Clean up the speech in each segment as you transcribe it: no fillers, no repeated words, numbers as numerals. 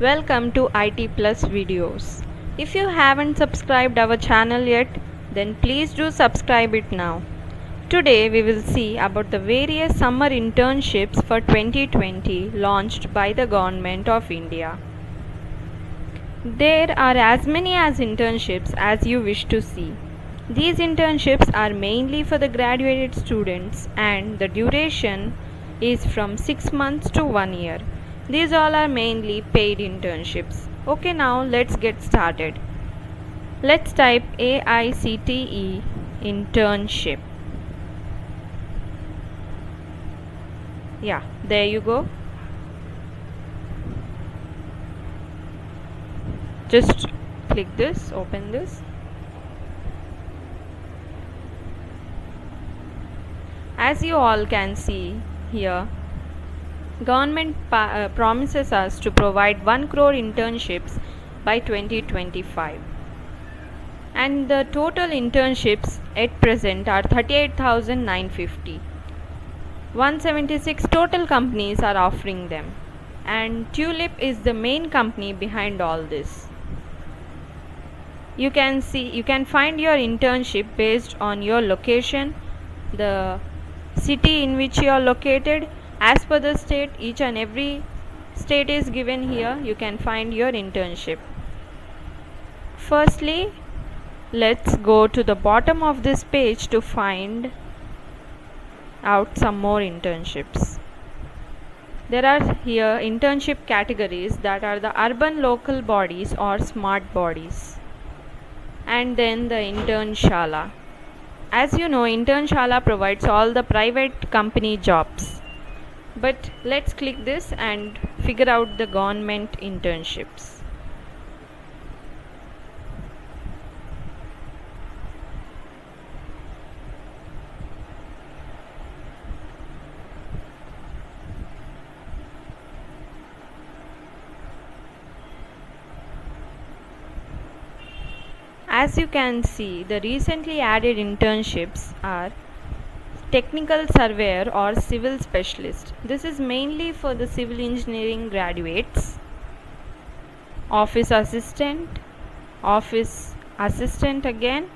Welcome to IT Plus videos. If you haven't subscribed our channel yet, then please do subscribe it now. Today we will see about the various summer internships for 2020 launched by the Government of India. There are as many as internships as you wish to see. These internships are mainly for the graduated students and the duration is from 6 months to 1 year. These all are mainly paid internships. Okay, now let's get started. Let's type AICTE internship. Yeah, there you go. Just click this, open this. As you all can see here, Government promises us to provide 1 crore internships by 2025. And the total internships at present are 38,950. 176 total companies are offering them. And Tulip is the main company behind all this. You can find your internship based on your location, the city in which you are located. As per the state, each and every state is given here. You can find your internship. Firstly, let's go to the bottom of this page to find out some more internships. There are here internship categories that are the urban local bodies or smart bodies. And then the Internshala. As you know, Internshala provides all the private company jobs. But let's click this and figure out the government internships. As you can see, the recently added internships are Technical Surveyor or Civil Specialist. This is mainly for the civil engineering graduates. Office Assistant again,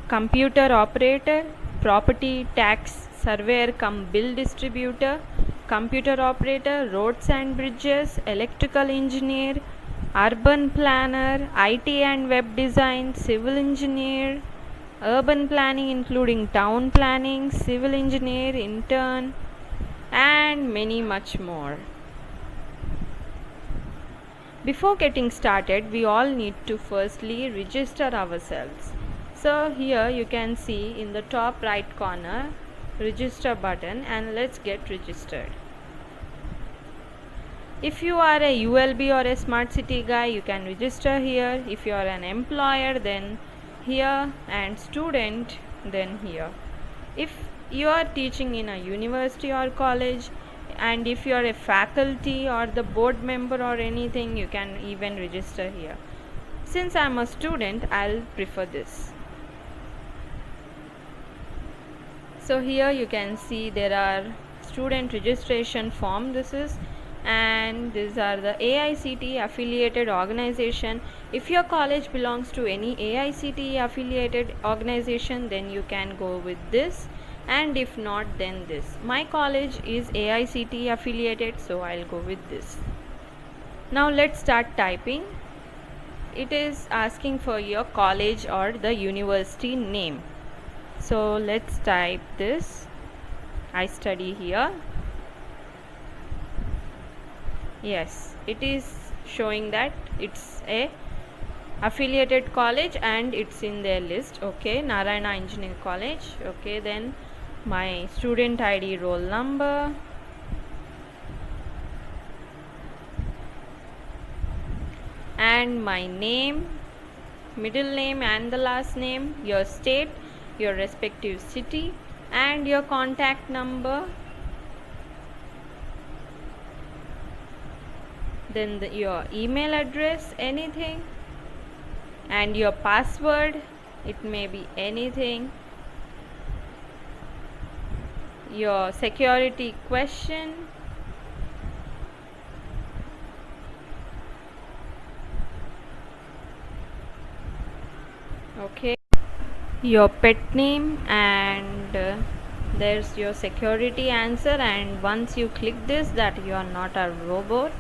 Computer Operator, Property Tax Surveyor cum Bill Distributor, Computer Operator, Roads and Bridges, Electrical Engineer, Urban Planner, IT and Web Design, Civil Engineer, Urban Planning including Town Planning, Civil Engineer, Intern, and many much more. Before getting started, we all need to firstly register ourselves. So here you can see in the top right corner, register button, and let's get registered. If you are a ULB or a smart city guy, you can register here. If you are an employer, then here, and student, then here. If you are teaching in a university or college, and if you are a faculty or the board member or anything, you can even register here. Since I am a student, I'll prefer this. So here you can see there are student registration form. This is, and these are the AICTE affiliated organization. If your college belongs to any AICTE affiliated organization, then you can go with this, and if not, then this. My college is AICTE affiliated, so I'll go with this. Now let's start typing. It is asking for your college or the university name. So let's type this. I study here. Yes, it is showing that it's a affiliated college and it's in their list. Okay, Narayana Engineering College. Okay, then my student ID, roll number, and my name, middle name and the last name, your state, your respective city, and your contact number. Then your email address, anything, and your password, it may be anything, your security question, your pet name, and there's your security answer. And once you click this, that you are not a robot,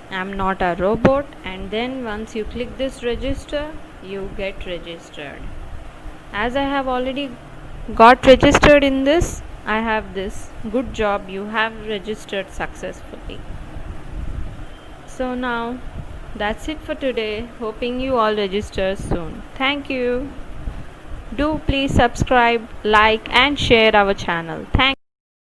I'm not a robot, and then once you click this register, you get registered. As I have already got registered in this, I have this. Good job, you have registered successfully. So now that's it for today. Hoping you all register soon. Thank you. Do please subscribe, like, and share our channel. Thank